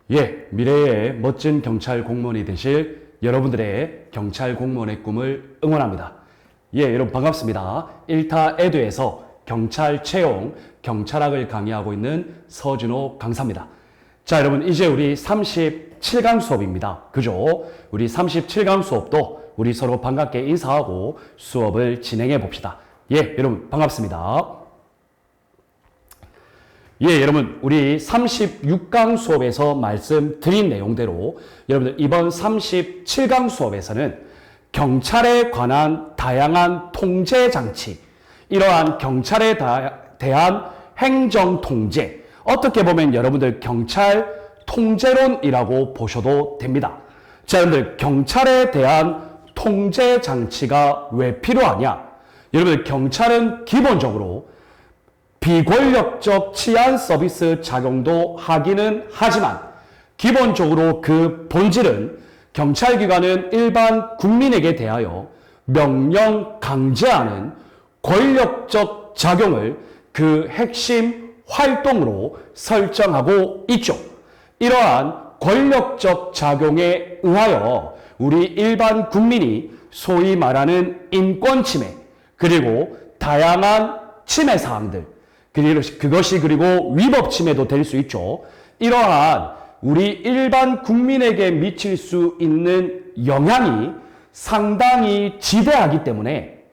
미래의 멋진 경찰 공무원이 되실 여러분들의 경찰 공무원의 꿈을 응원합니다. 여러분 반갑습니다. 1타 에듀에서 경찰 채용, 경찰학을 강의하고 있는 서준호 강사입니다. 자, 여러분 이제 우리 37강 수업입니다. 그죠? 우리 37강 수업도 우리 서로 반갑게 인사하고 수업을 진행해 봅시다. 여러분 반갑습니다. 여러분 우리 36강 수업에서 말씀드린 내용대로 여러분들 이번 37강 수업에서는 경찰에 관한 다양한 통제 장치, 이러한 경찰에 대한 행정 통제, 어떻게 보면 여러분들 경찰 통제론이라고 보셔도 됩니다. 자, 여러분들 경찰에 대한 통제 장치가 왜 필요하냐? 여러분들 경찰은 기본적으로 비권력적 치안 서비스 작용도 하기는 하지만 기본적으로 그 본질은 경찰기관은 일반 국민에게 대하여 명령 강제하는 권력적 작용을 그 핵심 활동으로 설정하고 있죠. 이러한 권력적 작용에 의하여 우리 일반 국민이 소위 말하는 인권 침해, 그리고 다양한 침해 사항들, 그것이 그리고 위법 침해도 될 수 있죠. 이러한 우리 일반 국민에게 미칠 수 있는 영향이 상당히 지대하기 때문에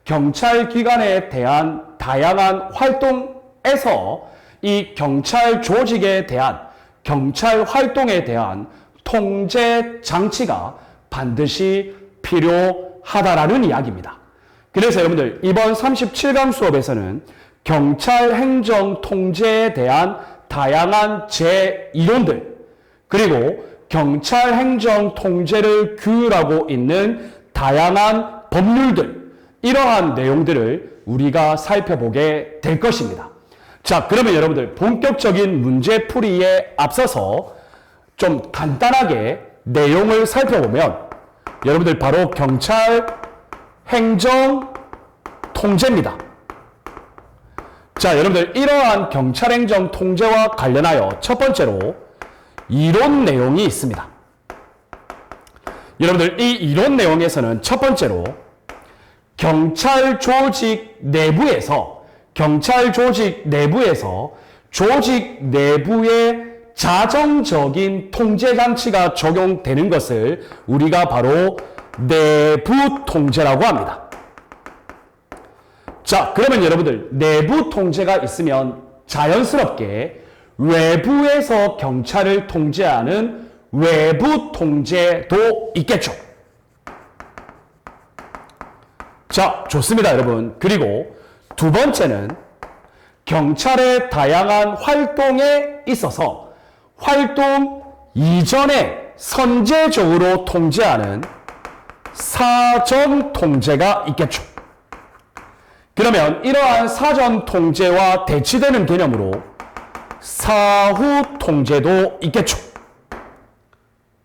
경찰기관에 대한 다양한 활동에서 이 경찰 조직에 대한, 경찰 활동에 대한 통제 장치가 반드시 필요하다라는 이야기입니다. 그래서 여러분들 이번 37강 수업에서는 경찰 행정 통제에 대한 다양한 제 이론들, 그리고 경찰 행정 통제를 규율하고 있는 다양한 법률들, 이러한 내용들을 우리가 살펴보게 될 것입니다. 자, 그러면 여러분들 본격적인 문제풀이에 앞서서 좀 간단하게 내용을 살펴보면 여러분들 바로 경찰 행정 통제입니다. 자, 여러분들 이러한 경찰 행정 통제와 관련하여 첫 번째로 이론 내용이 있습니다. 여러분들 이 이론 내용에서는 첫 번째로 경찰 조직 내부에서 조직 내부의 자정적인 통제 장치가 적용되는 것을 우리가 바로 내부 통제라고 합니다. 자, 그러면 여러분들 내부 통제가 있으면 자연스럽게 외부에서 경찰을 통제하는 외부 통제도 있겠죠. 자, 좋습니다, 여러분. 그리고 두 번째는 경찰의 다양한 활동에 있어서 활동 이전에 선제적으로 통제하는 사전 통제가 있겠죠. 그러면 이러한 사전 통제와 대치되는 개념으로 사후 통제도 있겠죠.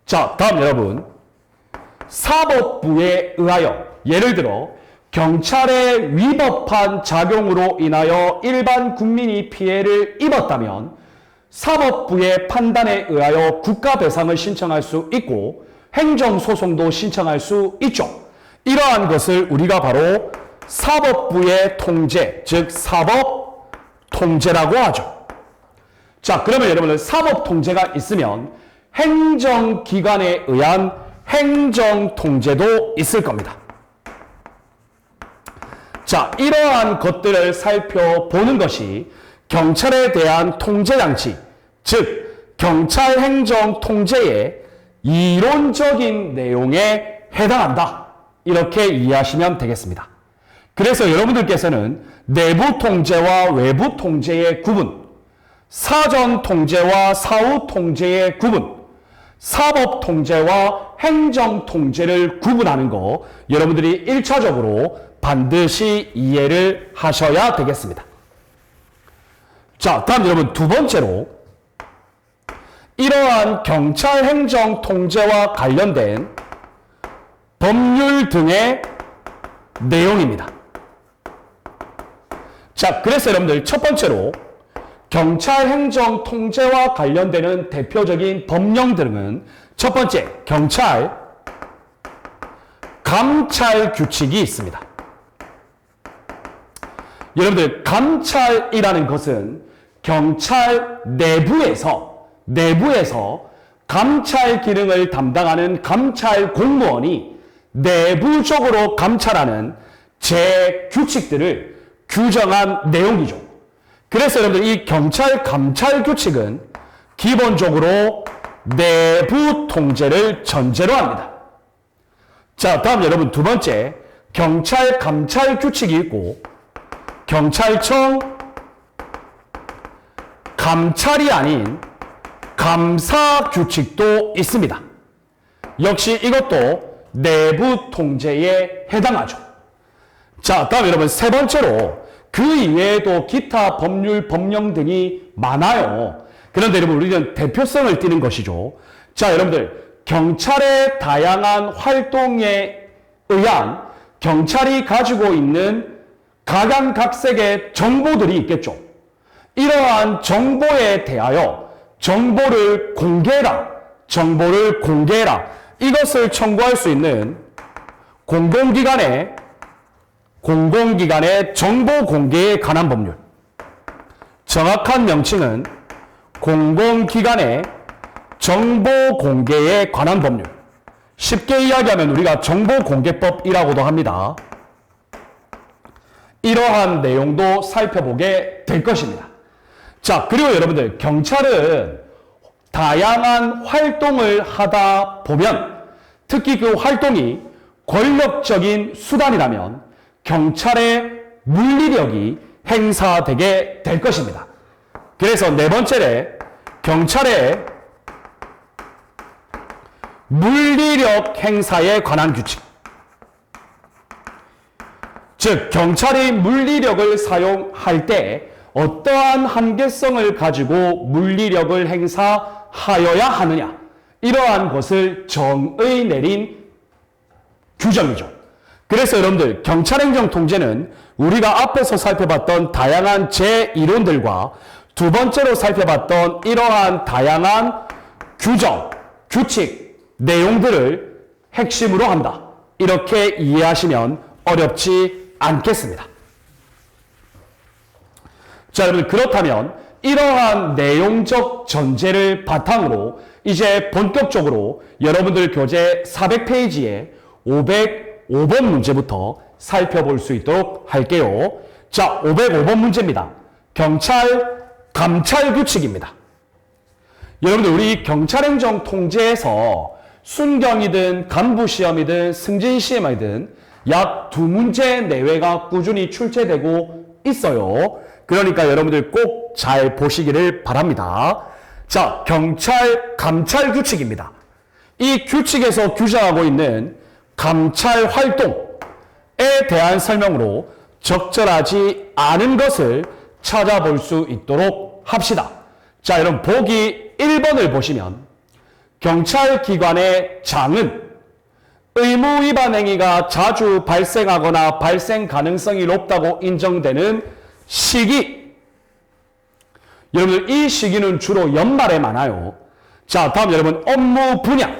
자, 다음 여러분, 사법부에 의하여 예를 들어 경찰의 위법한 작용으로 인하여 일반 국민이 피해를 입었다면 사법부의 판단에 의하여 국가배상을 신청할 수 있고 행정소송도 신청할 수 있죠. 이러한 것을 우리가 바로 사법부의 통제, 즉 사법 통제라고 하죠. 자, 그러면 여러분들 사법 통제가 있으면 행정기관에 의한 행정 통제도 있을 겁니다. 자, 이러한 것들을 살펴보는 것이 경찰에 대한 통제장치, 즉 경찰 행정 통제의 이론적인 내용에 해당한다, 이렇게 이해하시면 되겠습니다. 그래서 여러분들께서는 내부 통제와 외부 통제의 구분, 사전 통제와 사후 통제의 구분, 사법 통제와 행정 통제를 구분하는 거 여러분들이 1차적으로 반드시 이해를 하셔야 되겠습니다. 자, 다음 여러분 두 번째로 이러한 경찰 행정 통제와 관련된 법률 등의 내용입니다. 자, 그래서 여러분들 첫 번째로 경찰 행정 통제와 관련되는 대표적인 법령들은 첫 번째, 경찰 감찰 규칙이 있습니다. 여러분들, 감찰이라는 것은 경찰 내부에서 감찰 기능을 담당하는 감찰 공무원이 내부적으로 감찰하는 제규칙들을 규정한 내용이죠. 그래서 여러분들, 이 경찰 감찰 규칙은 기본적으로 내부 통제를 전제로 합니다. 자, 다음 여러분, 두 번째, 경찰 감찰 규칙이 있고 경찰청 감찰이 아닌 감사 규칙도 있습니다. 역시 이것도 내부 통제에 해당하죠. 자, 다음 여러분, 세 번째로 그 이외에도 기타 법률, 법령 등이 많아요. 그런데 여러분, 우리는 대표성을 띠는 것이죠. 자, 여러분들, 경찰의 다양한 활동에 의한 경찰이 가지고 있는 각양각색의 정보들이 있겠죠. 이러한 정보에 대하여 정보를 공개해라. 이것을 청구할 수 있는 공공기관의 정보 공개에 관한 법률. 정확한 명칭은 공공기관의 정보 공개에 관한 법률. 쉽게 이야기하면 우리가 정보공개법이라고도 합니다. 이러한 내용도 살펴보게 될 것입니다. 자, 그리고 여러분들, 경찰은 다양한 활동을 하다 보면, 특히 그 활동이 권력적인 수단이라면 경찰의 물리력이 행사되게 될 것입니다. 그래서 네 번째에 경찰의 물리력 행사에 관한 규칙. 즉, 경찰이 물리력을 사용할 때 어떠한 한계성을 가지고 물리력을 행사하여야 하느냐, 이러한 것을 정의 내린 규정이죠. 그래서 여러분들, 경찰행정 통제는 우리가 앞에서 살펴봤던 다양한 제1론들과 두 번째로 살펴봤던 이러한 다양한 규정, 규칙, 내용들을 핵심으로 한다. 이렇게 이해하시면 어렵지 않겠습니다. 자, 여러분, 그렇다면 이러한 내용적 전제를 바탕으로 이제 본격적으로 여러분들 교재 400페이지에 505번 문제부터 살펴볼 수 있도록 할게요. 자, 505번 문제입니다. 경찰 감찰 규칙입니다. 여러분들, 우리 경찰행정 통제에서 순경이든 간부시험이든 승진시험이든 약 2문제 내외가 꾸준히 출제되고 있어요. 그러니까 여러분들 꼭 잘 보시기를 바랍니다. 자, 경찰 감찰 규칙입니다. 이 규칙에서 규정하고 있는 감찰 활동에 대한 설명으로 적절하지 않은 것을 찾아볼 수 있도록 합시다. 자, 여러분, 보기 1번을 보시면 경찰기관의 장은 의무 위반 행위가 자주 발생하거나 발생 가능성이 높다고 인정되는 시기. 여러분들, 이 시기는 주로 연말에 많아요. 자, 다음 여러분, 업무 분야.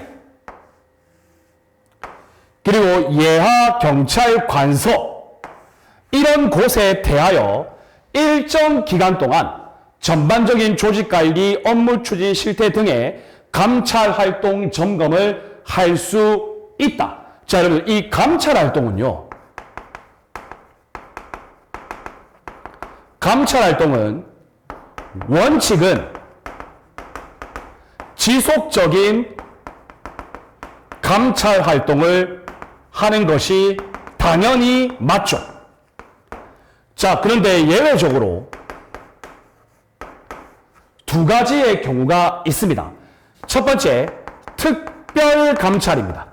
그리고 예하 경찰관서. 이런 곳에 대하여 일정 기간 동안 전반적인 조직관리, 업무 추진 실태 등의 감찰 활동 점검을 할 수 있다. 자, 여러분, 이 감찰 활동은요, 감찰 활동은 원칙은 지속적인 감찰 활동을 하는 것이 당연히 맞죠. 자, 그런데 예외적으로 두 가지의 경우가 있습니다. 첫 번째, 특별 감찰입니다.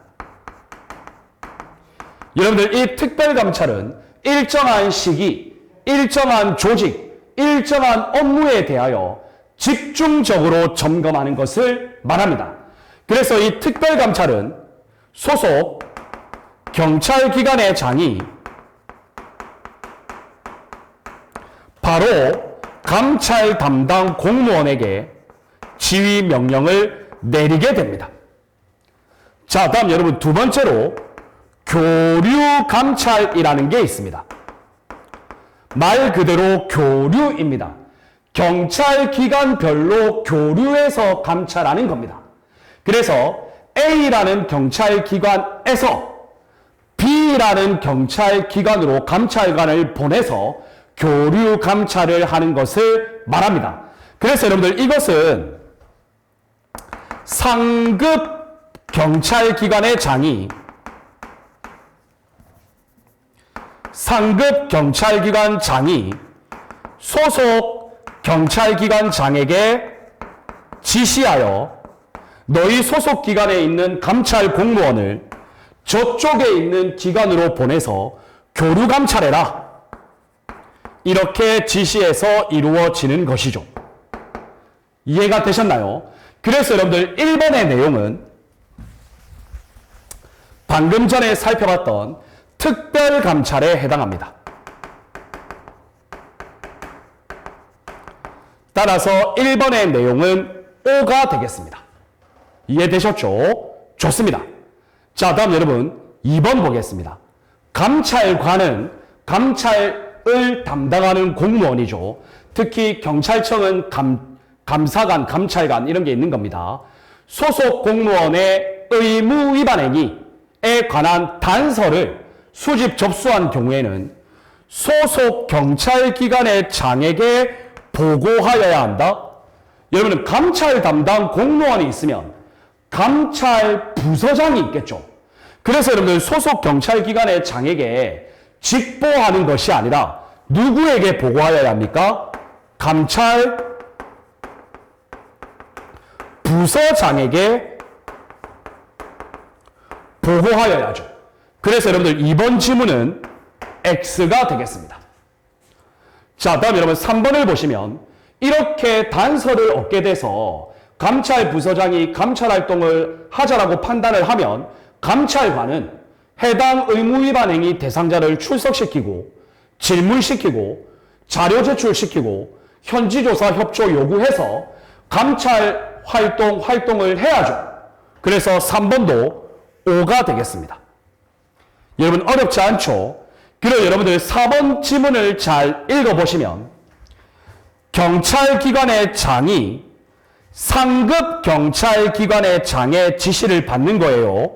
여러분들, 이 특별 감찰은 일정한 시기, 일정한 조직, 일정한 업무에 대하여 집중적으로 점검하는 것을 말합니다. 그래서 이 특별 감찰은 소속 경찰기관의 장이 바로 감찰 담당 공무원에게 지휘 명령을 내리게 됩니다. 자, 다음 여러분 두 번째로 교류 감찰이라는 게 있습니다. 말 그대로 교류입니다. 경찰 기관별로 교류해서 감찰하는 겁니다. 그래서 A라는 경찰 기관에서 B라는 경찰 기관으로 감찰관을 보내서 교류 감찰을 하는 것을 말합니다. 그래서 여러분들 이것은 상급 경찰기관의 장이 소속 경찰기관장에게 지시하여 너희 소속 기관에 있는 감찰 공무원을 저쪽에 있는 기관으로 보내서 교류 감찰해라. 이렇게 지시해서 이루어지는 것이죠. 이해가 되셨나요? 그래서 여러분들 1번의 내용은 방금 전에 살펴봤던 특별감찰에 해당합니다. 따라서 1번의 내용은 O가 되겠습니다. 이해되셨죠? 좋습니다. 자, 다음 여러분 2번 보겠습니다. 감찰관은 감찰을 담당하는 공무원이죠. 특히 경찰청은 감사관, 감찰관 이런 게 있는 겁니다. 소속 공무원의 의무 위반 행위에 관한 단서를 수집 접수한 경우에는 소속 경찰기관의 장에게 보고하여야 한다. 여러분은 감찰 담당 공무원이 있으면 감찰 부서장이 있겠죠. 그래서 여러분들 소속 경찰기관의 장에게 직보하는 것이 아니라 누구에게 보고하여야 합니까? 감찰 부서장에게 보고하여야죠. 그래서 여러분들 이번 지문은 X가 되겠습니다. 자, 다음 여러분 3번을 보시면 이렇게 단서를 얻게 돼서 감찰 부서장이 감찰 활동을 하자라고 판단을 하면 감찰관은 해당 의무 위반 행위 대상자를 출석시키고 질문시키고 자료 제출시키고 현지조사 협조 요구해서 감찰 활동을 해야죠. 그래서 3번도 O가 되겠습니다. 여러분 어렵지 않죠? 그리고 여러분들 4번 지문을 잘 읽어보시면 경찰기관의 장이 상급 경찰기관의 장의 지시를 받는 거예요.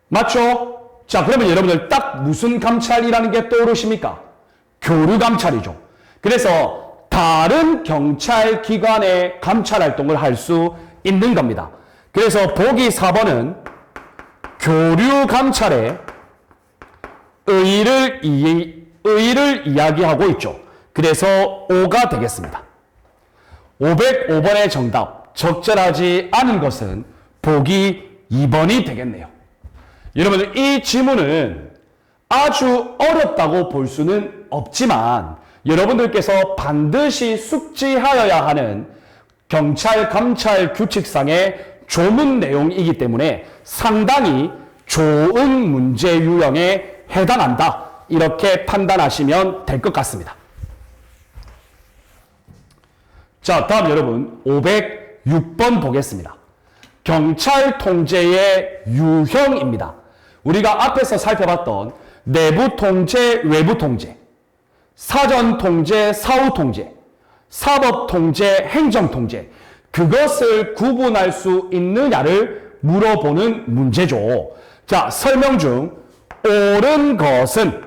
맞죠? 자, 그러면 여러분들 딱 무슨 감찰이라는 게 떠오르십니까? 교류 감찰이죠. 그래서 다른 경찰기관의 감찰 활동을 할 수 있는 겁니다. 그래서 보기 4번은 교류 감찰의 의의를 이야기하고 있죠. 그래서 O가 되겠습니다. 505번의 정답, 적절하지 않은 것은 보기 2번이 되겠네요. 여러분들 이 지문은 아주 어렵다고 볼 수는 없지만 여러분들께서 반드시 숙지하여야 하는 경찰 감찰 규칙상의 조문 내용이기 때문에 상당히 좋은 문제 유형에 해당한다. 이렇게 판단하시면 될 것 같습니다. 자, 다음 여러분 506번 보겠습니다. 경찰 통제의 유형입니다. 우리가 앞에서 살펴봤던 내부 통제, 외부 통제, 사전 통제, 사후 통제, 사법 통제, 행정 통제, 그것을 구분할 수 있느냐를 물어보는 문제죠. 자, 설명 중 옳은 것은,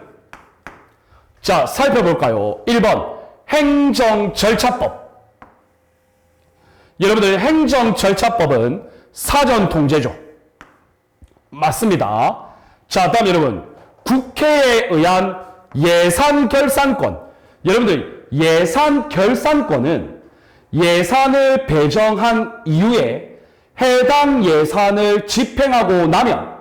자, 살펴볼까요? 1번 행정절차법. 여러분들 행정절차법은 사전 통제죠. 맞습니다. 자, 다음 여러분 국회에 의한 예산결산권. 여러분들 예산결산권은 예산을 배정한 이후에 해당 예산을 집행하고 나면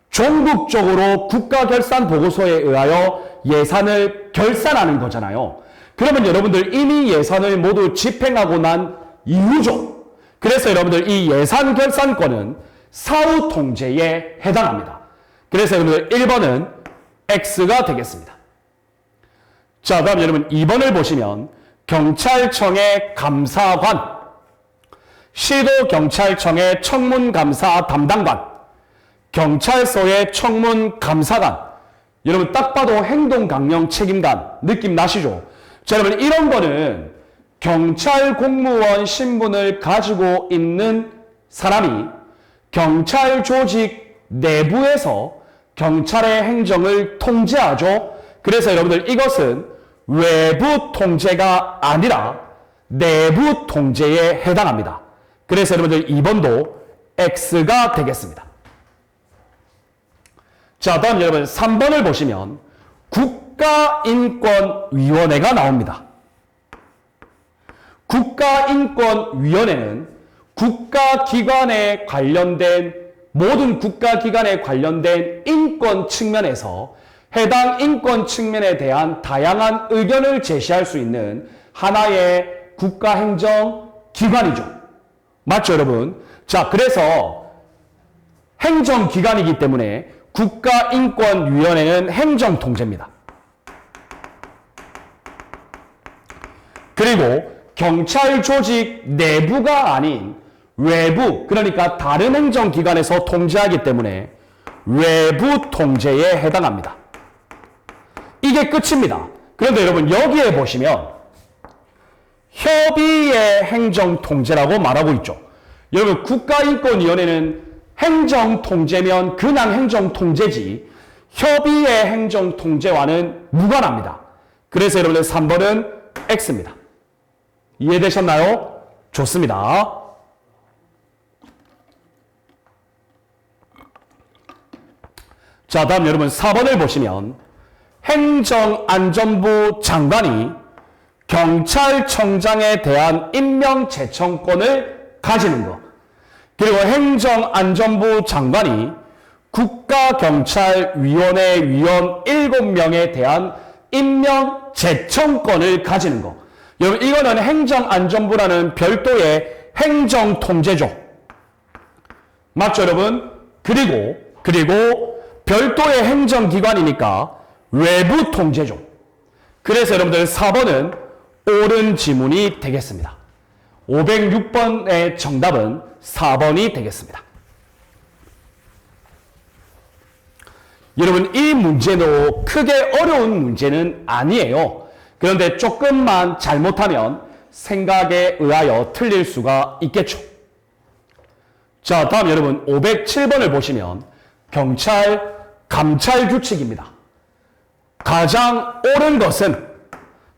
전국적으로 국가결산보고서에 의하여 예산을 결산하는 거잖아요. 그러면 여러분들 이미 예산을 모두 집행하고 난 이후죠. 그래서 여러분들 이 예산결산권은 사후 통제에 해당합니다. 그래서 여러분들 1번은 X가 되겠습니다. 자, 다음 여러분 2번을 보시면 경찰청의 감사관, 시도경찰청의 청문감사 담당관, 경찰서의 청문감사관. 여러분 딱 봐도 행동강령 책임관 느낌 나시죠? 자, 여러분 이런 거는 경찰 공무원 신분을 가지고 있는 사람이 경찰 조직 내부에서 경찰의 행정을 통제하죠. 그래서 여러분들 이것은 외부 통제가 아니라 내부 통제에 해당합니다. 그래서 여러분들 2번도 X가 되겠습니다. 자, 다음 여러분 3번을 보시면 국가인권위원회가 나옵니다. 국가인권위원회는 국가기관에 관련된 모든 국가기관에 관련된 인권 측면에서 해당 인권 측면에 대한 다양한 의견을 제시할 수 있는 하나의 국가행정기관이죠. 맞죠, 여러분? 자, 그래서 행정기관이기 때문에 국가인권위원회는 행정통제입니다. 그리고 경찰 조직 내부가 아닌 외부, 그러니까 다른 행정기관에서 통제하기 때문에 외부 통제에 해당합니다. 이게 끝입니다. 그런데 여러분 여기에 보시면 협의의 행정통제라고 말하고 있죠. 여러분 국가인권위원회는 행정통제면 그냥 행정통제지 협의의 행정통제와는 무관합니다. 그래서 여러분들 3번은 X입니다. 이해되셨나요? 좋습니다. 자, 다음 여러분 4번을 보시면 행정안전부 장관이 경찰청장에 대한 임명 제청권을 가지는 것. 그리고 행정안전부 장관이 국가경찰위원회 위원 7명에 대한 임명 제청권을 가지는 것. 여러분 이거는 행정안전부라는 별도의 행정통제죠. 맞죠 여러분? 그리고 별도의 행정기관이니까 외부 통제죠. 그래서 여러분들 4번은 옳은 지문이 되겠습니다. 506번의 정답은 4번이 되겠습니다. 여러분 이 문제도 크게 어려운 문제는 아니에요. 그런데 조금만 잘못하면 생각에 의하여 틀릴 수가 있겠죠. 자, 다음 여러분 507번을 보시면 경찰 감찰 규칙입니다. 가장 옳은 것은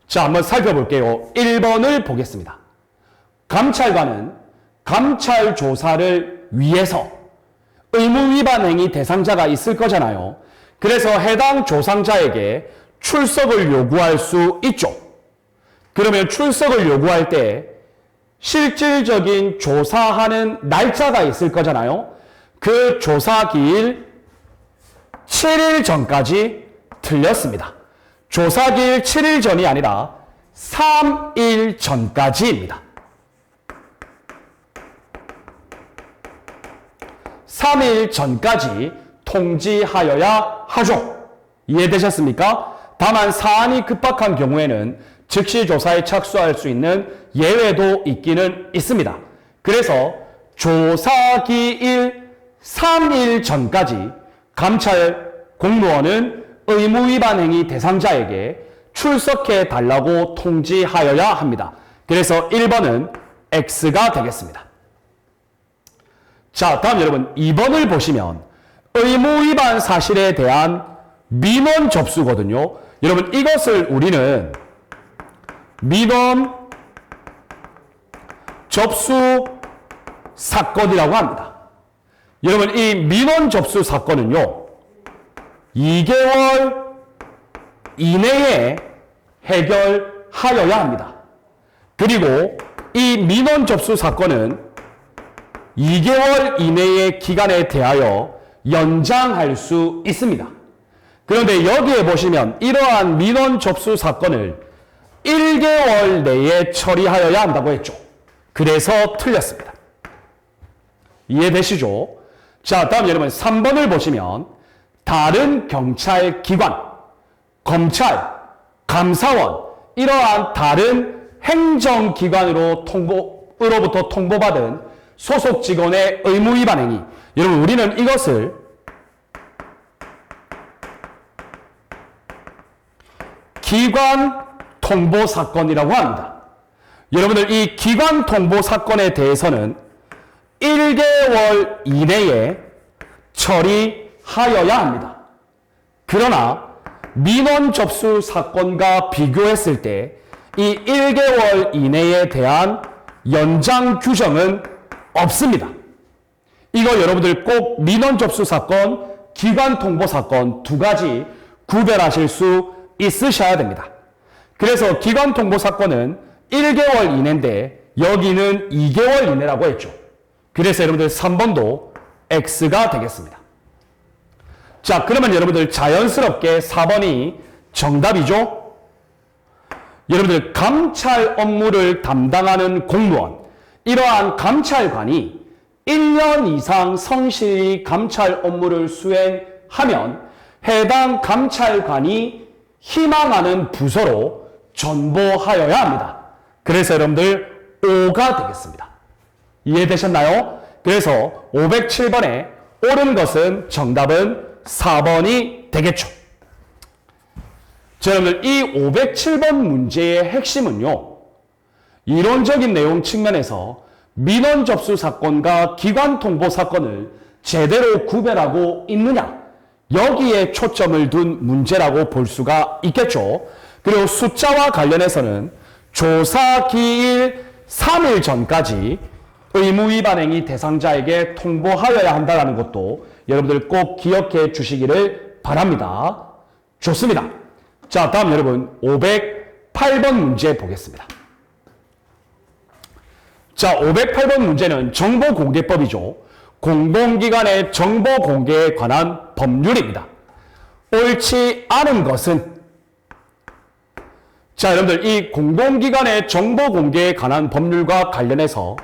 자 한번 살펴볼게요. 1번을 보겠습니다. 감찰관은 감찰 조사를 위해서 의무 위반 행위 대상자가 있을 거잖아요. 그래서 해당 조상자에게 출석을 요구할 수 있죠. 그러면 출석을 요구할 때 실질적인 조사하는 날짜가 있을 거잖아요. 그 조사 기일 7일 전까지 틀렸습니다. 조사 기일 7일 전이 아니라 3일 전까지입니다. 3일 전까지 통지하여야 하죠. 이해되셨습니까? 다만 사안이 급박한 경우에는 즉시 조사에 착수할 수 있는 예외도 있기는 있습니다. 그래서 조사기일 3일 전까지 감찰 공무원은 의무 위반 행위 대상자에게 출석해 달라고 통지하여야 합니다. 그래서 1번은 X가 되겠습니다. 자, 다음 여러분 2번을 보시면 의무 위반 사실에 대한 민원 접수거든요. 여러분 이것을 우리는 민원 접수 사건이라고 합니다. 여러분 이 민원 접수 사건은요 2개월 이내에 해결하여야 합니다. 그리고 이 민원 접수 사건은 2개월 이내의 기간에 대하여 연장할 수 있습니다. 그런데 여기에 보시면 이러한 민원 접수 사건을 1개월 내에 처리하여야 한다고 했죠. 그래서 틀렸습니다. 이해되시죠? 자, 다음 여러분 3번을 보시면 다른 경찰기관, 검찰, 감사원 이러한 다른 행정기관으로부터 통보받은 소속 직원의 의무 위반 행위. 여러분, 우리는 이것을 기관 통보 사건이라고 합니다. 여러분들, 이 기관 통보 사건에 대해서는 1개월 이내에 처리하여야 합니다. 그러나 민원 접수 사건과 비교했을 때 이 1개월 이내에 대한 연장 규정은 없습니다. 이거 여러분들 꼭 민원 접수 사건, 기관 통보 사건 두 가지 구별하실 수 있으셔야 됩니다. 그래서 기관 통보 사건은 1개월 이내인데 여기는 2개월 이내라고 했죠. 그래서 여러분들 3번도 X가 되겠습니다. 자, 그러면 여러분들 자연스럽게 4번이 정답이죠? 여러분들 감찰 업무를 담당하는 공무원, 이러한 감찰관이 1년 이상 성실히 감찰 업무를 수행하면 해당 감찰관이 희망하는 부서로 전보하여야 합니다. 그래서 여러분들 5가 되겠습니다. 이해되셨나요? 그래서 507번에 옳은 것은 정답은 4번이 되겠죠. 자, 여러분들 이 507번 문제의 핵심은요, 이론적인 내용 측면에서 민원 접수 사건과 기관 통보 사건을 제대로 구별하고 있느냐, 여기에 초점을 둔 문제라고 볼 수가 있겠죠. 그리고 숫자와 관련해서는 조사 기일 3일 전까지 의무 위반 행위 대상자에게 통보하여야 한다는 것도 여러분들 꼭 기억해 주시기를 바랍니다. 좋습니다. 자, 다음 여러분 508번 문제 보겠습니다. 자, 508번 문제는 정보공개법이죠. 공공기관의 정보공개에 관한 법률입니다. 옳지 않은 것은, 자, 여러분들 이 공공기관의 정보공개에 관한 법률과 관련해서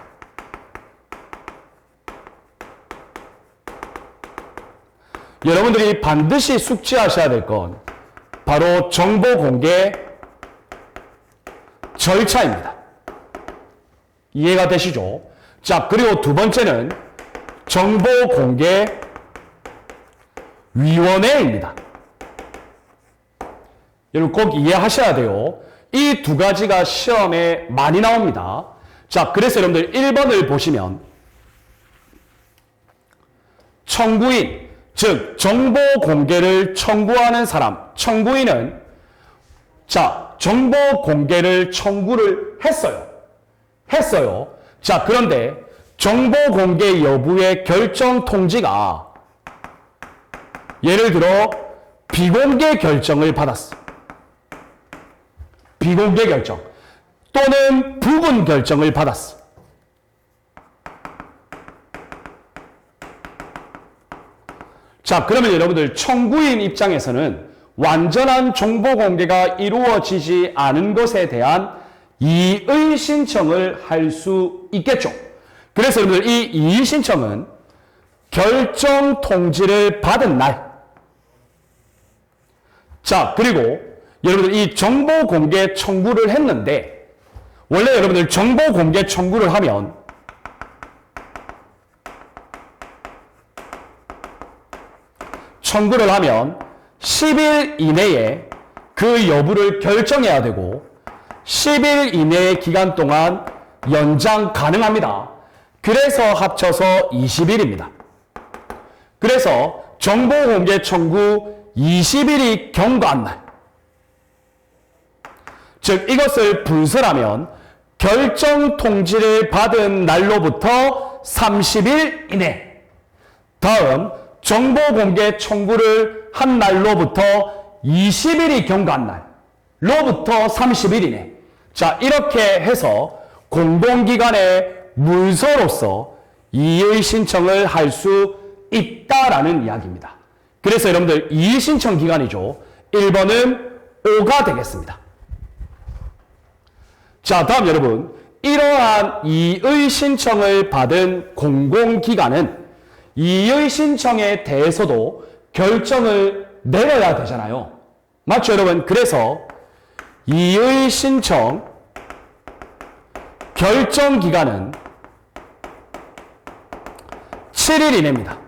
여러분들이 반드시 숙지하셔야 될 건 바로 정보공개 절차입니다. 이해가 되시죠? 자, 그리고 두 번째는 정보공개위원회입니다. 여러분 꼭 이해하셔야 돼요. 이 두 가지가 시험에 많이 나옵니다. 자, 그래서 여러분들 1번을 보시면 청구인, 즉 정보 공개를 청구하는 사람, 청구인은 자, 정보 공개를 청구를 했어요. 자, 그런데 정보 공개 여부의 결정 통지가 예를 들어 비공개 결정을 받았어. 비공개 결정 또는 부분 결정을 받았어. 자, 그러면 여러분들 청구인 입장에서는 완전한 정보 공개가 이루어지지 않은 것에 대한 이의 신청을 할 수 있겠죠. 그래서 여러분들 이 이의 신청은 결정 통지를 받은 날. 자, 그리고 여러분들 이 정보 공개 청구를 했는데 원래 여러분들 정보 공개 청구를 하면 청구를 하면 10일 이내에 그 여부를 결정해야 되고 10일 이내의 기간 동안 연장 가능합니다. 그래서 합쳐서 20일입니다. 그래서 정보공개 청구 20일이 경과한 날, 즉 이것을 분설하면 결정 통지를 받은 날로부터 30일 이내, 다음 정보공개 청구를 한 날로부터 20일이 경과한 날로부터 30일 이내. 자, 이렇게 해서 공공기관의 문서로서 이의 신청을 할 수 있다라는 이야기입니다. 그래서 여러분들 이의 신청 기간이죠. 1번은 5가 되겠습니다. 자, 다음 여러분, 이러한 이의 신청을 받은 공공기관은 이의 신청에 대해서도 결정을 내려야 되잖아요. 맞죠, 여러분? 그래서 이의 신청 결정 기간은 7일 이내입니다.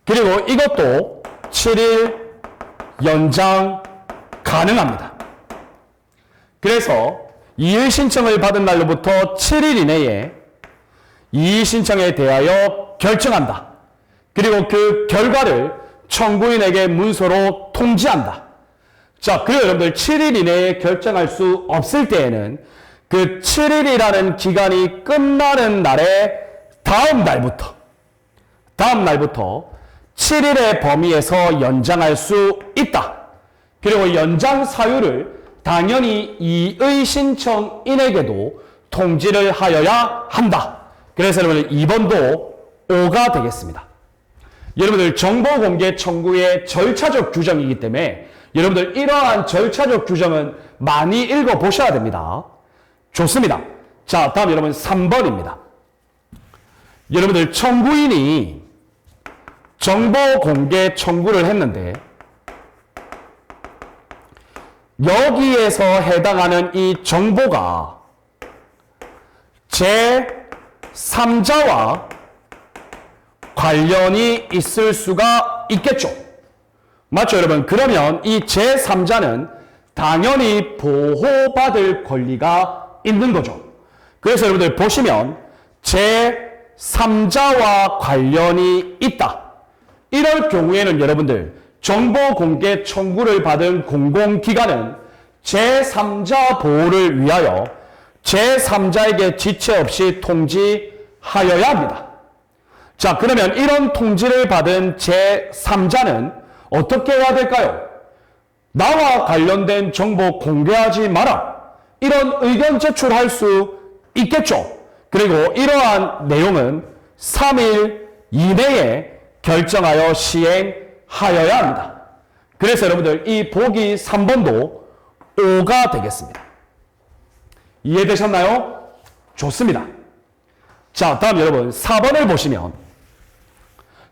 그리고 이것도 7일 연장 가능합니다. 그래서 이의 신청을 받은 날로부터 7일 이내에 이의 신청에 대하여 결정한다. 그리고 그 결과를 청구인에게 문서로 통지한다. 자, 그리고 여러분들 7일 이내에 결정할 수 없을 때에는 그 7일이라는 기간이 끝나는 날의 다음 날부터 7일의 범위에서 연장할 수 있다. 그리고 연장 사유를 당연히 이의 신청인에게도 통지를 하여야 한다. 그래서 여러분들 2번도 5가 되겠습니다. 여러분들 정보공개 청구의 절차적 규정이기 때문에 여러분들 이러한 절차적 규정은 많이 읽어보셔야 됩니다. 좋습니다. 자, 다음 여러분 3번입니다. 여러분들 청구인이 정보공개 청구를 했는데 여기에서 해당하는 이 정보가 제3자와 관련이 있을 수가 있겠죠. 맞죠, 여러분? 그러면 이 제3자는 당연히 보호받을 권리가 있는 거죠. 그래서 여러분들 보시면 제3자와 관련이 있다. 이럴 경우에는 여러분들 정보 공개 청구를 받은 공공기관은 제3자 보호를 위하여 제3자에게 지체 없이 통지하여야 합니다. 자, 그러면 이런 통지를 받은 제3자는 어떻게 해야 될까요? 나와 관련된 정보 공개하지 마라. 이런 의견 제출할 수 있겠죠. 그리고 이러한 내용은 3일 이내에 결정하여 시행하여야 합니다. 그래서 여러분들 이 보기 3번도 5가 되겠습니다. 이해되셨나요? 좋습니다. 자, 다음 여러분 4번을 보시면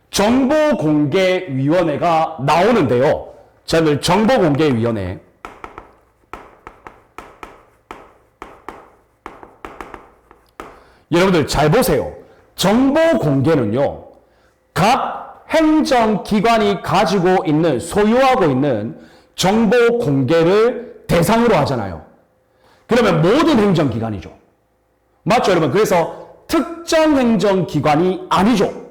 정보공개위원회가 나오는데요. 저는 정보공개위원회 여러분들 잘 보세요. 정보공개는요. 각 행정기관이 가지고 있는 소유하고 있는 정보공개를 대상으로 하잖아요. 그러면 모든 행정기관이죠. 맞죠 여러분? 그래서 특정 행정기관이 아니죠.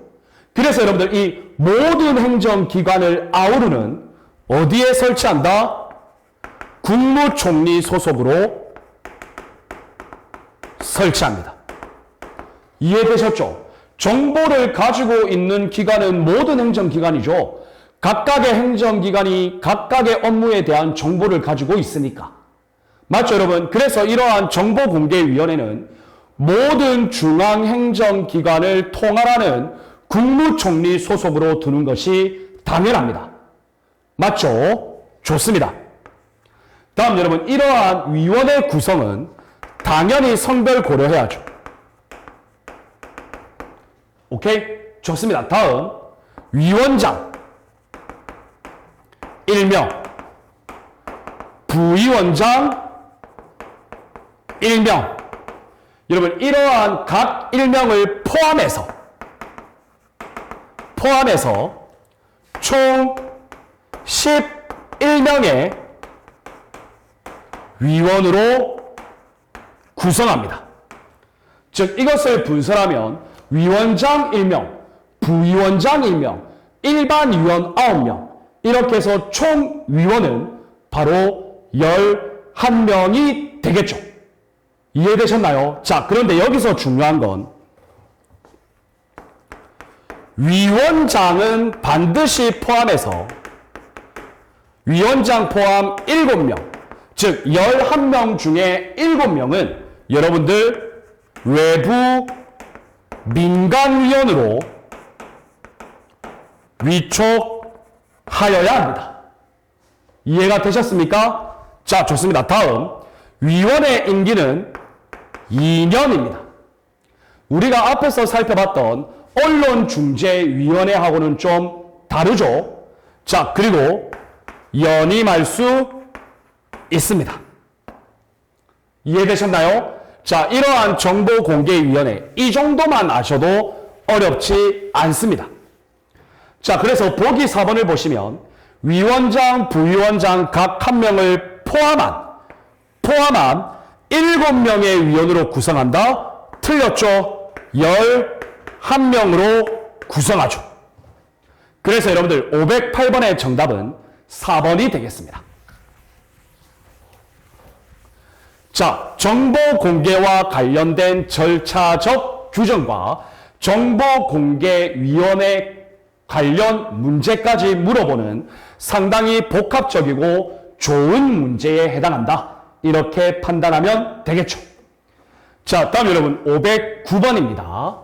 그래서 여러분들 이 모든 행정기관을 아우르는 어디에 설치한다? 국무총리 소속으로 설치합니다. 이해되셨죠? 정보를 가지고 있는 기관은 모든 행정기관이죠. 각각의 행정기관이 각각의 업무에 대한 정보를 가지고 있으니까. 맞죠 여러분? 그래서 이러한 정보공개위원회는 모든 중앙행정기관을 통할하는 국무총리 소속으로 두는 것이 당연합니다. 맞죠? 좋습니다. 다음 여러분 이러한 위원회 구성은 당연히 성별 고려해야죠. 오케이? 좋습니다. 다음 위원장 1명 부위원장 1명 여러분 이러한 각 1명을 포함해서 총 11명의 위원으로 구성합니다. 즉 이것을 분설하면 위원장 1명, 부위원장 1명, 일반 위원 9명 이렇게 해서 총 위원은 바로 11명이 되겠죠. 이해되셨나요? 자, 그런데 여기서 중요한 건 위원장은 반드시 포함해서 위원장 포함 7명, 즉 11명 중에 7명은 여러분들 외부 민간위원으로 위촉하여야 합니다. 이해가 되셨습니까? 자, 좋습니다. 다음 위원의 임기는 2년입니다. 우리가 앞에서 살펴봤던 언론중재위원회하고는 좀 다르죠. 자, 그리고 연임할 수 있습니다. 이해되셨나요? 자, 이러한 정보공개위원회 이 정도만 아셔도 어렵지 않습니다. 자, 그래서 보기 4번을 보시면 위원장, 부위원장 각 한 명을 포함한 7명의 위원으로 구성한다? 틀렸죠? 11명으로 구성하죠. 그래서 여러분들 508번의 정답은 4번이 되겠습니다. 자, 정보 공개와 관련된 절차적 규정과 정보공개위원회 관련 문제까지 물어보는 상당히 복합적이고 좋은 문제에 해당한다. 이렇게 판단하면 되겠죠. 자, 다음 여러분 509번입니다.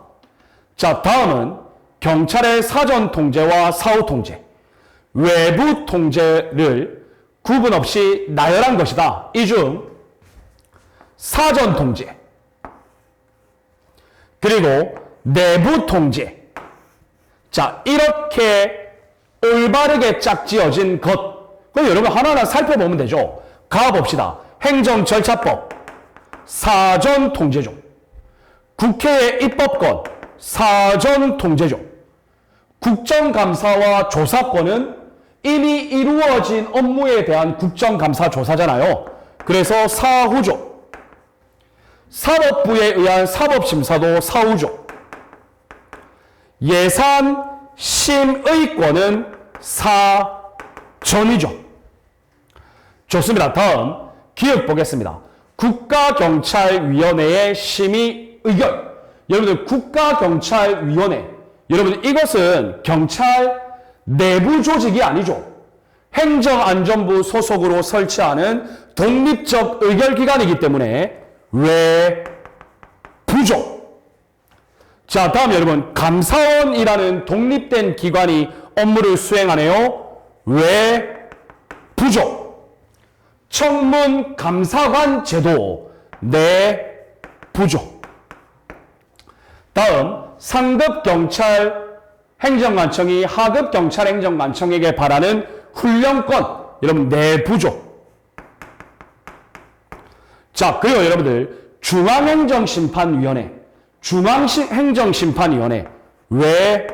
자, 다음은 경찰의 사전 통제와 사후 통제, 외부 통제를 구분 없이 나열한 것이다. 이 중 사전 통제, 그리고 내부 통제. 자, 이렇게 올바르게 짝지어진 것. 그럼 여러분 하나하나 살펴보면 되죠. 가봅시다. 행정절차법, 사전 통제죠. 국회의 입법권, 사전 통제죠. 국정감사와 조사권은 이미 이루어진 업무에 대한 국정감사 조사잖아요. 그래서 사후죠. 사법부에 의한 사법심사도 사후죠. 예산 심의권은 사전이죠. 좋습니다. 다음 기억 보겠습니다. 국가경찰위원회의 심의 의결. 여러분들 국가경찰위원회, 여러분들 이것은 경찰 내부 조직이 아니죠. 행정안전부 소속으로 설치하는 독립적 의결기관이기 때문에 외부죠. 자, 다음 여러분 감사원이라는 독립된 기관이 업무를 수행하네요. 외부죠. 청문 감사관 제도 내부죠. 다음 상급 경찰 행정관청이 하급 경찰 행정관청에게 바라는 훈련권, 여러분 내부죠. 자, 그리고 여러분들 중앙행정심판위원회, 중앙행정심판위원회 외부죠.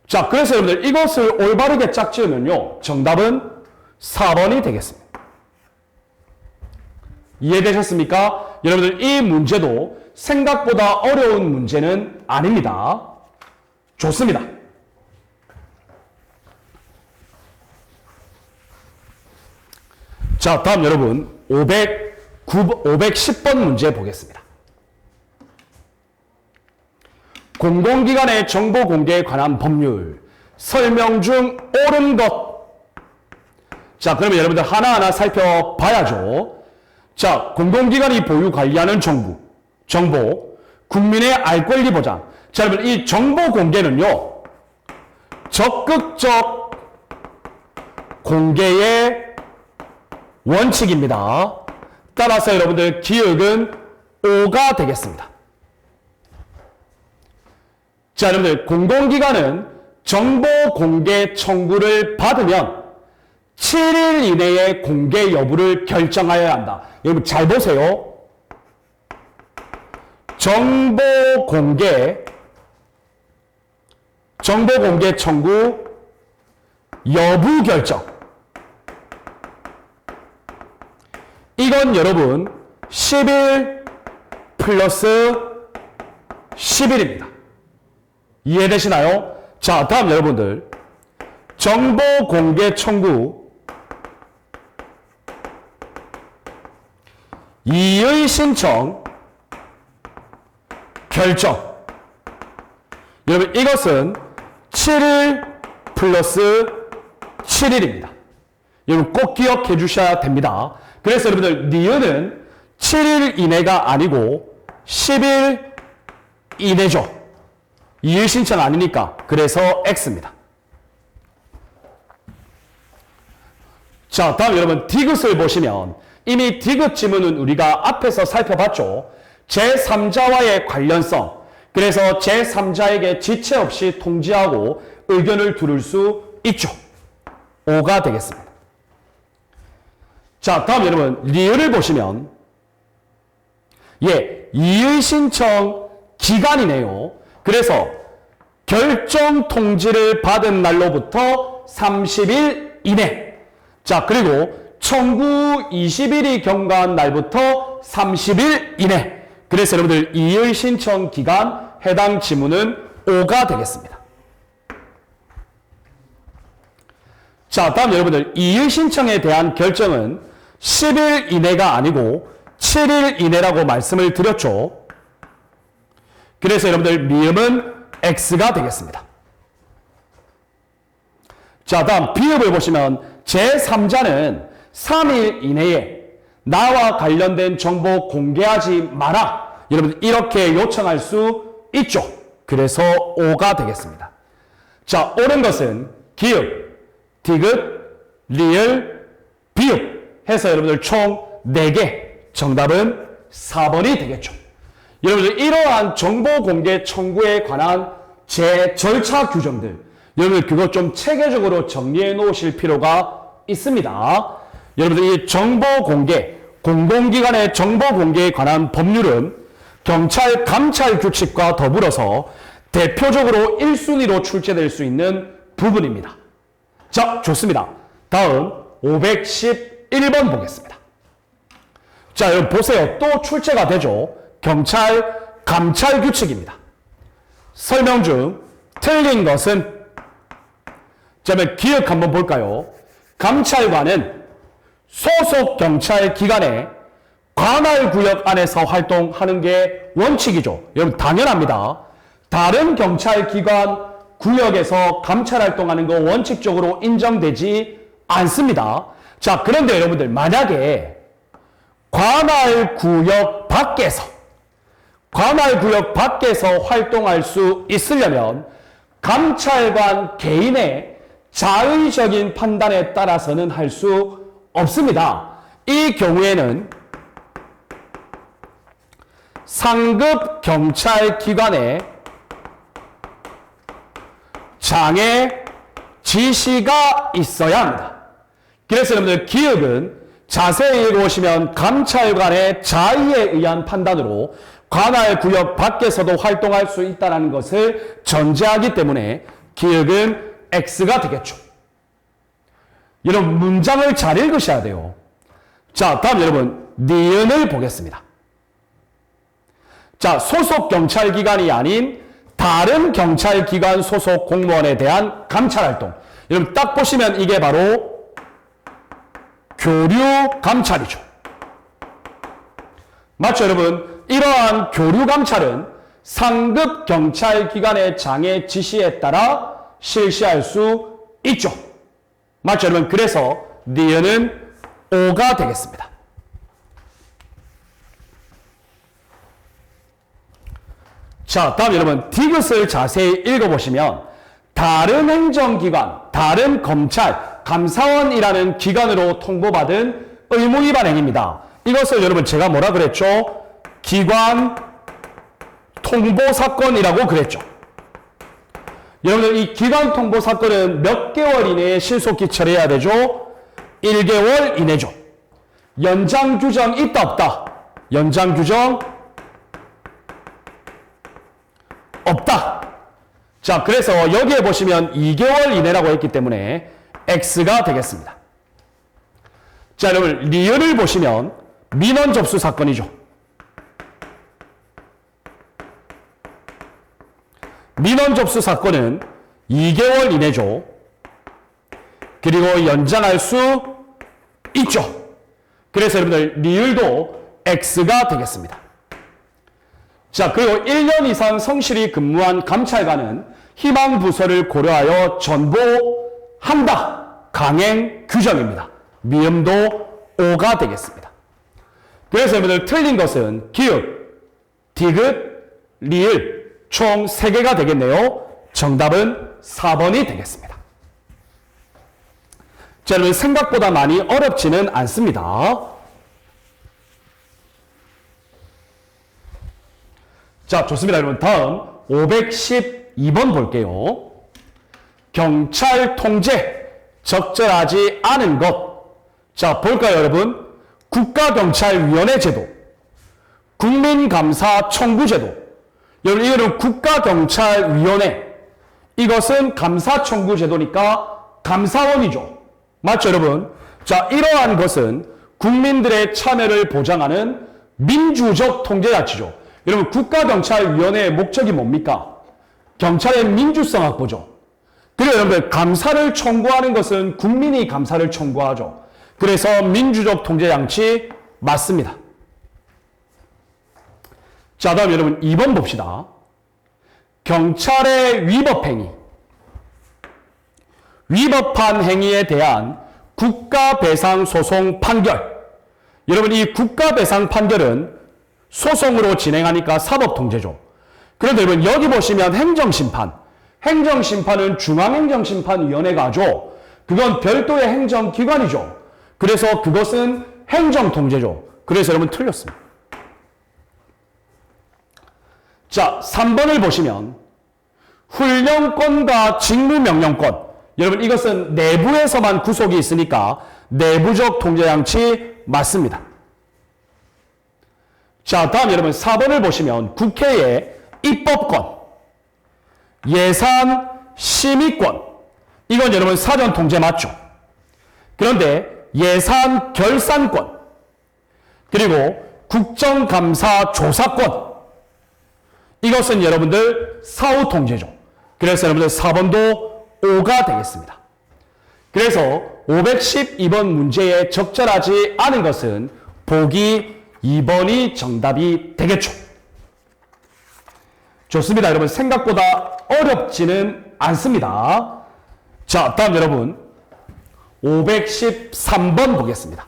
자, 그래서 여러분들 이것을 올바르게 짝지으면요 정답은 4번이 되겠습니다. 이해되셨습니까? 여러분들 이 문제도 생각보다 어려운 문제는 아닙니다. 좋습니다. 자, 다음 여러분 510번 문제 보겠습니다. 공공기관의 정보 공개에 관한 법률 설명 중 옳은 것. 자, 그러면 여러분들 하나하나 살펴봐야죠. 자, 공공기관이 보유 관리하는 정보, 국민의 알 권리 보장. 자, 여러분 이 정보 공개는요 적극적 공개의 원칙입니다. 따라서 여러분들 기억은 5가 되겠습니다. 자, 여러분들 공공기관은 정보 공개 청구를 받으면 7일 이내에 공개 여부를 결정하여야 한다. 여러분 잘 보세요. 정보 공개 청구 여부 결정. 이건 여러분 10일 플러스 10일입니다. 이해되시나요? 자, 다음 여러분들 정보 공개 청구 이의 신청 결정. 여러분 이것은 7일 플러스 7일입니다. 여러분 꼭 기억해 주셔야 됩니다. 그래서 여러분들 니은은 7일 이내가 아니고 10일 이내죠. 이의 신청 아니니까. 그래서 X입니다. 자, 다음 여러분 디귿을 보시면 이미 디귿 지문은 우리가 앞에서 살펴봤죠. 제3자와의 관련성. 그래서 제3자에게 지체 없이 통지하고 의견을 두를 수 있죠. 5가 되겠습니다. 자, 다음 여러분 리을을 보시면 예, 이의 신청 기간이네요. 그래서 결정 통지를 받은 날로부터 30일 이내. 자, 그리고 청구 20일이 경과한 날부터 30일 이내. 그래서 여러분들 이의 신청 기간 해당 지문은 5가 되겠습니다. 자, 다음 여러분들 이의 신청에 대한 결정은 10일 이내가 아니고 7일 이내라고 말씀을 드렸죠. 그래서 여러분들 미음은 X가 되겠습니다. 자, 다음 비읍을 보시면 제3자는 3일 이내에 나와 관련된 정보 공개하지 마라. 여러분들 이렇게 요청할 수 있죠. 그래서 5가 되겠습니다. 자, 옳은 것은 기읍, 디귿, 리을, 비읍 해서 여러분들 총 4개. 정답은 4번이 되겠죠. 여러분들 이러한 정보 공개 청구에 관한 제 절차 규정들 여러분들 그것 좀 체계적으로 정리해 놓으실 필요가 있습니다. 여러분들 이 정보 공개, 공공기관의 정보 공개에 관한 법률은 경찰 감찰 규칙과 더불어서 대표적으로 1순위로 출제될 수 있는 부분입니다. 자, 좋습니다. 다음 511번 보겠습니다. 자, 여러분 보세요. 또 출제가 되죠. 경찰 감찰 규칙입니다. 설명 중 틀린 것은 자, 그러면 기억 한번 볼까요? 감찰관은 소속 경찰 기관의 관할 구역 안에서 활동하는 게 원칙이죠. 여러분 당연합니다. 다른 경찰 기관 구역에서 감찰 활동하는 거 원칙적으로 인정되지 않습니다. 자, 그런데 여러분들 만약에 관할 구역 밖에서 활동할 수 있으려면 감찰관 개인의 자의적인 판단에 따라서는 할 수 없습니다. 이 경우에는 상급 경찰기관의 장의 지시가 있어야 합니다. 그래서 여러분들 기억은 자세히 읽어보시면 감찰관의 자의에 의한 판단으로 관할 구역 밖에서도 활동할 수 있다는 것을 전제하기 때문에 기억은 X가 되겠죠. 여러분 문장을 잘 읽으셔야 돼요. 자, 다음 여러분 니은을 보겠습니다. 자, 소속 경찰기관이 아닌 다른 경찰기관 소속 공무원에 대한 감찰활동. 여러분 딱 보시면 이게 바로 교류 감찰이죠. 맞죠, 여러분? 이러한 교류 감찰은 상급 경찰기관의 장의 지시에 따라 실시할 수 있죠. 맞죠, 여러분? 그래서 니은은 5가 되겠습니다. 자, 다음 여러분 디귿을 자세히 읽어보시면 다른 행정기관, 다른 검찰, 감사원이라는 기관으로 통보받은 의무위반 행위입니다. 이것을 여러분 제가 뭐라 그랬죠? 기관 통보 사건이라고 그랬죠. 여러분들 이 기관 통보 사건은 몇 개월 이내에 실속 기철해야 되죠? 1개월 이내죠. 연장 규정 있다 없다? 연장 규정 없다. 자, 그래서 여기에 보시면 2개월 이내라고 했기 때문에 X가 되겠습니다. 자, 여러분 리을을 보시면 민원 접수 사건이죠. 민원 접수 사건은 2개월 이내죠. 그리고 연장할 수 있죠. 그래서 여러분들 리을도 X가 되겠습니다. 자, 그리고 1년 이상 성실히 근무한 감찰관은 희망 부서를 고려하여 전보한다. 강행 규정입니다. 미음도 5가 되겠습니다. 그래서 여러분들 틀린 것은 기읍, 디귿, 리을 총 3개가 되겠네요. 정답은 4번이 되겠습니다. 자, 여러분 생각보다 많이 어렵지는 않습니다. 자, 좋습니다. 여러분 다음 512번 볼게요. 경찰 통제 적절하지 않은 것. 자, 볼까요, 여러분? 국가경찰위원회 제도, 국민감사청구제도. 여러분, 이거는 국가경찰위원회. 이것은 감사청구제도니까 감사원이죠. 맞죠, 여러분? 자, 이러한 것은 국민들의 참여를 보장하는 민주적 통제자치죠. 여러분, 국가경찰위원회의 목적이 뭡니까? 경찰의 민주성 확보죠. 그리고 여러분들, 감사를 청구하는 것은 국민이 감사를 청구하죠. 그래서 민주적 통제장치 맞습니다. 자, 다음 여러분 2번 봅시다. 경찰의 위법행위. 위법한 행위에 대한 국가배상소송 판결. 여러분, 이 국가배상 판결은 소송으로 진행하니까 사법통제죠. 그런데 여러분, 여기 보시면 행정심판. 행정심판은 중앙행정심판위원회가 하죠. 그건 별도의 행정기관이죠. 그래서 그것은 행정통제죠. 그래서 여러분 틀렸습니다. 자, 3번을 보시면 훈련권과 직무명령권. 여러분, 이것은 내부에서만 구속이 있으니까 내부적 통제장치 맞습니다. 자, 다음 여러분 4번을 보시면 국회의 입법권, 예산 심의권. 이건 여러분 사전 통제 맞죠? 그런데 예산 결산권, 그리고 국정감사 조사권. 이것은 여러분들 사후 통제죠. 그래서 여러분들 4번도 O가 되겠습니다. 그래서 512번 문제에 적절하지 않은 것은 보기 2번이 정답이 되겠죠. 좋습니다. 여러분, 생각보다 어렵지는 않습니다. 자, 다음 여러분 513번 보겠습니다.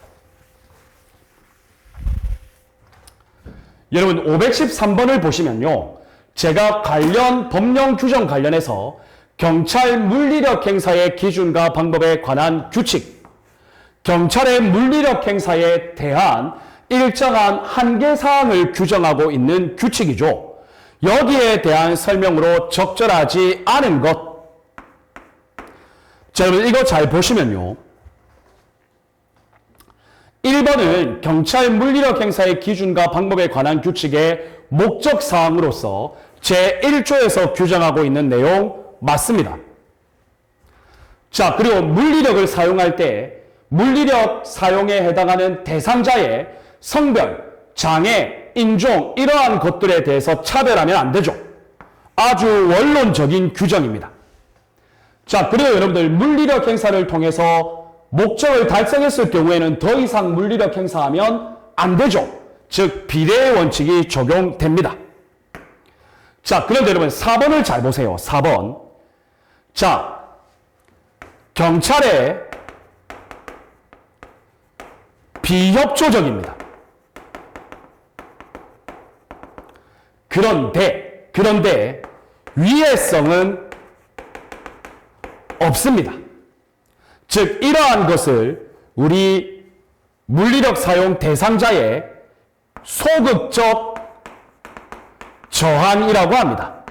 여러분 513번을 보시면요, 제가 관련 법령 규정 관련해서 경찰 물리력 행사의 기준과 방법에 관한 규칙, 경찰의 물리력 행사에 대한 일정한 한계사항을 규정하고 있는 규칙이죠. 여기에 대한 설명으로 적절하지 않은 것. 자, 여러분 이거 잘 보시면요, 1번은 경찰 물리력 행사의 기준과 방법에 관한 규칙의 목적사항으로서 제1조에서 규정하고 있는 내용 맞습니다. 자, 그리고 물리력을 사용할 때 물리력 사용에 해당하는 대상자의 성별, 장애, 인종 이러한 것들에 대해서 차별하면 안 되죠. 아주 원론적인 규정입니다. 자, 그리고 여러분들 물리력 행사를 통해서 목적을 달성했을 경우에는 더 이상 물리력 행사하면 안 되죠. 즉 비례의 원칙이 적용됩니다. 자, 그런데 여러분 4번을 잘 보세요. 4번. 자, 경찰의 비협조적입니다. 그런데 위해성은 없습니다. 즉 이러한 것을 우리 물리력 사용 대상자의 소극적 저항이라고 합니다.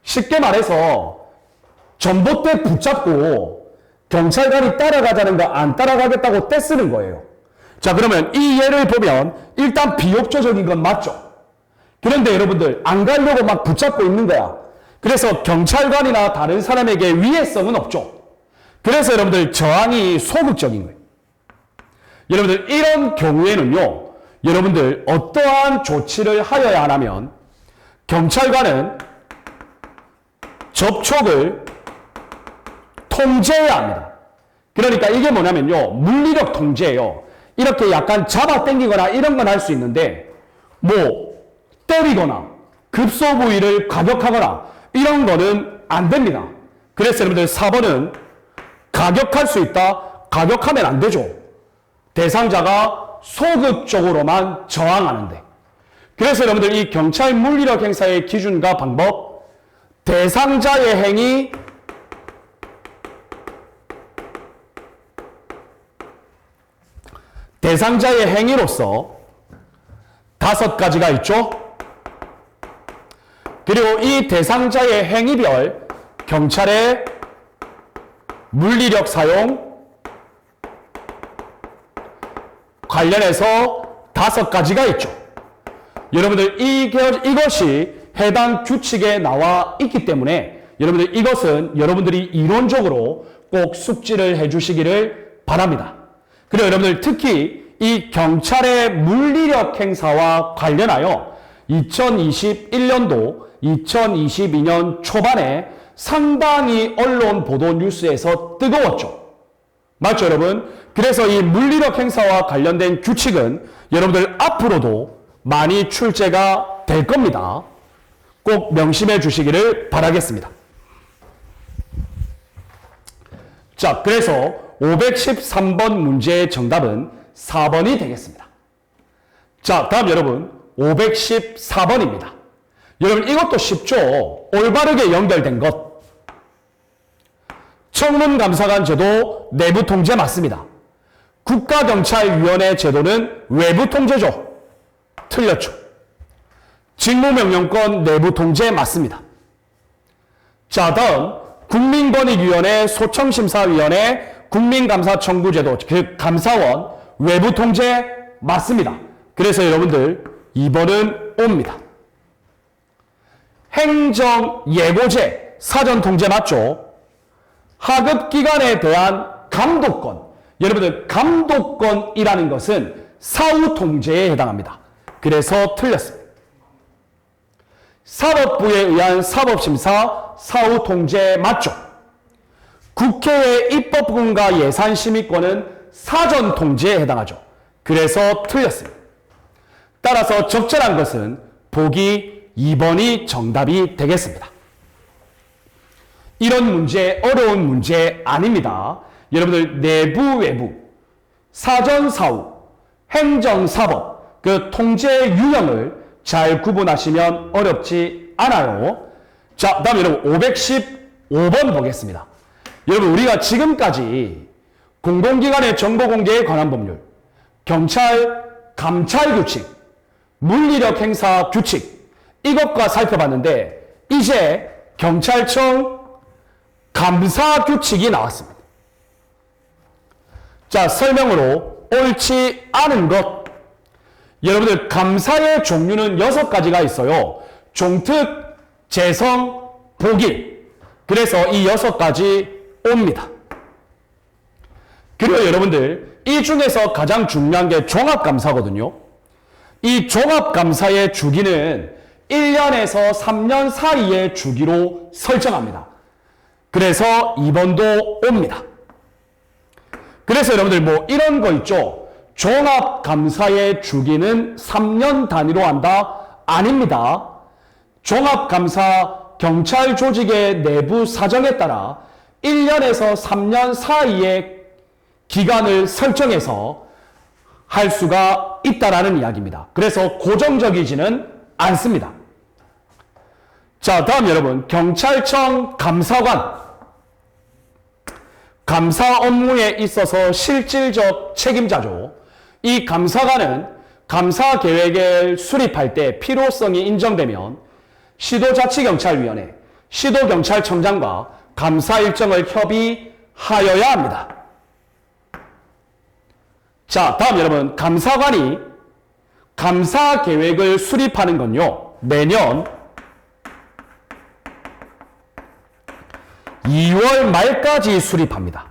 쉽게 말해서 전봇대 붙잡고 경찰관이 따라가자는 거 안 따라가겠다고 떼쓰는 거예요. 자, 그러면 이 예를 보면 일단 비협조적인 건 맞죠. 그런데 여러분들 안 가려고 막 붙잡고 있는 거야. 그래서 경찰관이나 다른 사람에게 위해성은 없죠. 그래서 여러분들 저항이 소극적인 거예요. 여러분들 이런 경우에는요, 여러분들 어떠한 조치를 하여야 하냐면 경찰관은 접촉을 통제해야 합니다. 그러니까 이게 뭐냐면요, 물리력 통제예요. 이렇게 약간 잡아당기거나 이런 건 할 수 있는데 뭐 때리거나 급소 부위를 가격하거나 이런 거는 안 됩니다. 그래서 여러분들 4번은 가격할 수 있다. 가격하면 안 되죠. 대상자가 소극적으로만 저항하는데. 그래서 여러분들 이 경찰 물리력 행사의 기준과 방법, 대상자의 행위, 대상자의 행위로서 5가지가 있죠. 그리고 이 대상자의 행위별 경찰의 물리력 사용 관련해서 5가지가 있죠. 여러분들 이것이 해당 규칙에 나와 있기 때문에 여러분들 이것은 여러분들이 이론적으로 꼭 숙지를 해주시기를 바랍니다. 그리고 여러분들 특히 이 경찰의 물리력 행사와 관련하여 2021년도 2022년 초반에 상당히 언론 보도 뉴스에서 뜨거웠죠. 맞죠, 여러분? 그래서 이 물리력 행사와 관련된 규칙은 여러분들 앞으로도 많이 출제가 될 겁니다. 꼭 명심해 주시기를 바라겠습니다. 자, 그래서 513번 문제의 정답은 4번이 되겠습니다. 자, 다음 여러분 514번입니다. 여러분 이것도 쉽죠? 올바르게 연결된 것. 청문감사관 제도 내부 통제 맞습니다. 국가경찰위원회 제도는 외부 통제죠. 틀렸죠. 직무명령권 내부 통제 맞습니다. 자, 다음 국민권익위원회, 소청심사위원회, 국민감사청구제도, 그 감사원 외부 통제 맞습니다. 그래서 여러분들 2번은 옵니다. 행정예고제 사전통제 맞죠? 하급기관에 대한 감독권. 여러분들 감독권이라는 것은 사후통제에 해당합니다. 그래서 틀렸습니다. 사법부에 의한 사법심사 사후통제 맞죠? 국회의 입법권과 예산심의권은 사전통제에 해당하죠. 그래서 틀렸습니다. 따라서 적절한 것은 보기 2번이 정답이 되겠습니다. 이런 문제 어려운 문제 아닙니다. 여러분들 내부 외부 사전사후 행정사법 그 통제 유형을 잘 구분하시면 어렵지 않아요. 자, 다음 여러분 515번 보겠습니다. 여러분 우리가 지금까지 공공기관의 정보공개에 관한 법률, 경찰 감찰규칙, 물리력 행사 규칙 이것과 살펴봤는데 이제 경찰청 감사규칙이 나왔습니다. 자, 설명으로 옳지 않은 것. 여러분들 감사의 종류는 6가지가 있어요. 종특, 재성, 복일. 그래서 이 6가지 옵니다. 그리고 여러분들 이 중에서 가장 중요한 게 종합감사거든요. 이 종합감사의 주기는 1년에서 3년 사이의 주기로 설정합니다. 그래서 2번도 옵니다. 그래서 여러분들 뭐 이런 거 있죠. 종합감사의 주기는 3년 단위로 한다? 아닙니다. 종합감사 경찰 조직의 내부 사정에 따라 1년에서 3년 사이의 기간을 설정해서 할 수가 있다라는 이야기입니다. 그래서 고정적이지는 않습니다. 자, 다음 여러분 경찰청 감사관 감사 업무에 있어서 실질적 책임자죠. 이 감사관은 감사 계획을 수립할 때 필요성이 인정되면 시도자치경찰위원회, 시도경찰청장과 감사 일정을 협의하여야 합니다. 자, 다음 여러분 감사관이 감사 계획을 수립하는 건요. 매년 2월 말까지 수립합니다.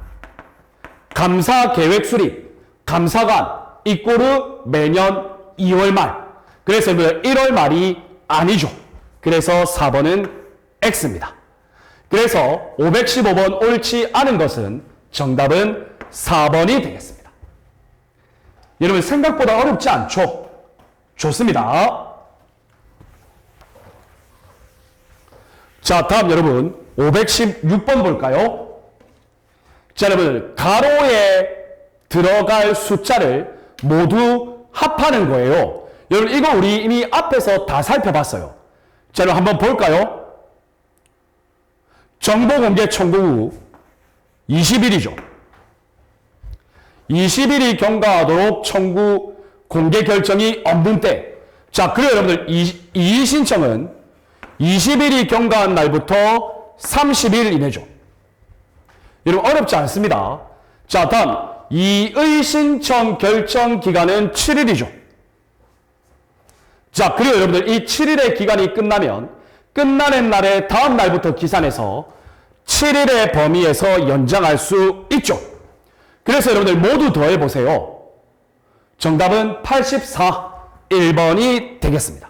감사 계획 수립, 감사관 이꼬르 매년 2월 말. 그래서 1월 말이 아니죠. 그래서 4번은 X입니다. 그래서 515번 옳지 않은 것은 정답은 4번이 되겠습니다. 여러분 생각보다 어렵지 않죠? 좋습니다. 자, 다음 여러분 516번 볼까요? 자, 여러분 가로에 들어갈 숫자를 모두 합하는 거예요. 여러분 이거 우리 이미 앞에서 다 살펴봤어요. 자, 여러분 한번 볼까요? 정보공개 청구 후 20일이죠. 20일이 경과하도록 청구 공개 결정이 없는 때. 자, 그래요 여러분들 이의 신청은 20일이 경과한 날부터 30일 이내죠. 여러분 어렵지 않습니다. 자, 다음 이의 신청 결정 기간은 7일이죠. 자, 그리고 여러분들 이 7일의 기간이 끝나면 끝나는 날의 다음 날부터 계산해서 7일의 범위에서 연장할 수 있죠. 그래서 여러분들 모두 더해보세요. 정답은 84, 1번이 되겠습니다.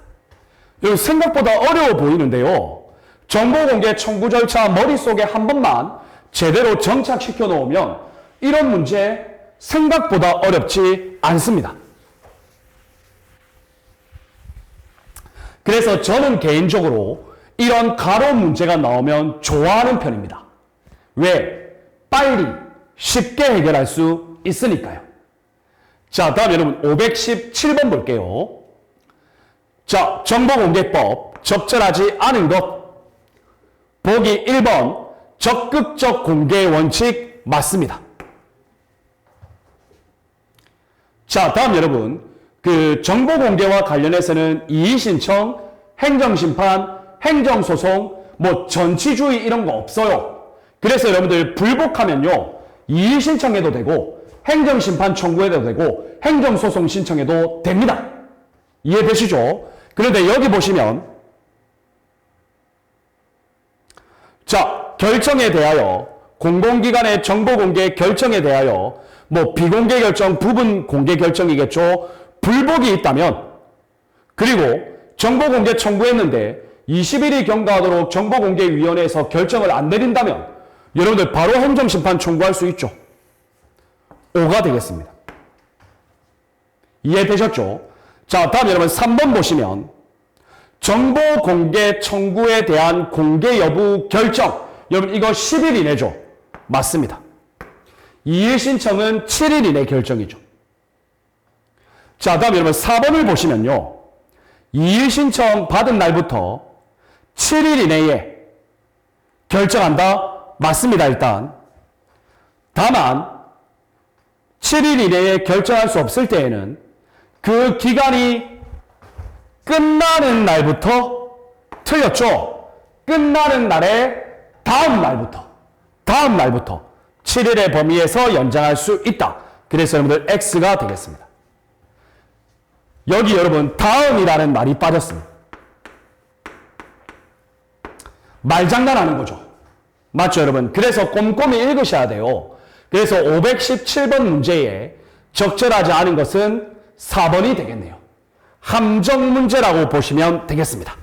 여러분 생각보다 어려워 보이는데요. 정보공개 청구 절차 머릿속에 한 번만 제대로 정착시켜 놓으면 이런 문제 생각보다 어렵지 않습니다. 그래서 저는 개인적으로 이런 가로 문제가 나오면 좋아하는 편입니다. 왜? 빨리 쉽게 해결할 수 있으니까요. 자, 다음 여러분 517번 볼게요. 자, 정보공개법 적절하지 않은 것. 보기 1번 적극적 공개 원칙 맞습니다. 자, 다음 여러분 그 정보공개와 관련해서는 이의신청, 행정심판, 행정소송, 뭐 전치주의 이런 거 없어요. 그래서 여러분들 불복하면요 이의신청해도 되고 행정심판 청구해도 되고 행정소송 신청해도 됩니다. 이해되시죠? 그런데 여기 보시면 자, 결정에 대하여 공공기관의 정보공개 결정에 대하여 뭐 비공개 결정, 부분 공개 결정이겠죠. 불복이 있다면 그리고 정보공개 청구했는데 20일이 경과하도록 정보공개위원회에서 결정을 안 내린다면 여러분들 바로 행정심판 청구할 수 있죠. 5가 되겠습니다. 이해되셨죠? 자, 다음 여러분 3번 보시면 정보공개 청구에 대한 공개 여부 결정. 여러분 이거 10일 이내죠? 맞습니다. 이의 신청은 7일 이내 결정이죠. 자, 다음 여러분 4번을 보시면요. 이의 신청 받은 날부터 7일 이내에 결정한다? 맞습니다. 일단. 다만 7일 이내에 결정할 수 없을 때에는 그 기간이 끝나는 날부터 틀렸죠? 끝나는 날의 다음 날부터 7일의 범위에서 연장할 수 있다. 그래서 여러분들 X가 되겠습니다. 여기 여러분 다음이라는 말이 빠졌습니다. 말장난하는 거죠. 맞죠 여러분? 그래서 꼼꼼히 읽으셔야 돼요. 그래서 517번 문제에 적절하지 않은 것은 4번이 되겠네요. 함정 문제라고 보시면 되겠습니다.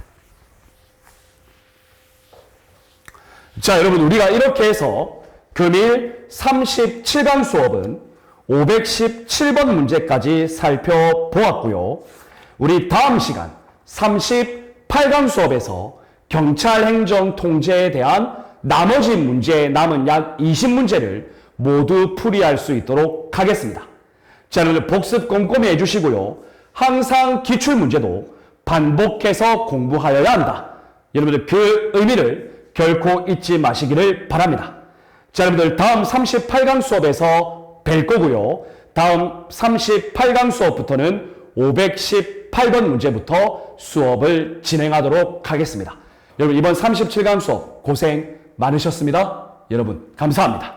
자, 여러분 우리가 이렇게 해서 금일 37강 수업은 517번 문제까지 살펴보았고요. 우리 다음 시간 38강 수업에서 경찰 행정 통제에 대한 나머지 문제 남은 약 20문제를 모두 풀이할 수 있도록 하겠습니다. 자, 여러분들 복습 꼼꼼히 해주시고요. 항상 기출문제도 반복해서 공부하여야 한다. 여러분들 그 의미를 결코 잊지 마시기를 바랍니다. 자, 여러분들 다음 38강 수업에서 뵐 거고요. 다음 38강 수업부터는 518번 문제부터 수업을 진행하도록 하겠습니다. 여러분 이번 37강 수업 고생 많으셨습니다. 여러분 감사합니다.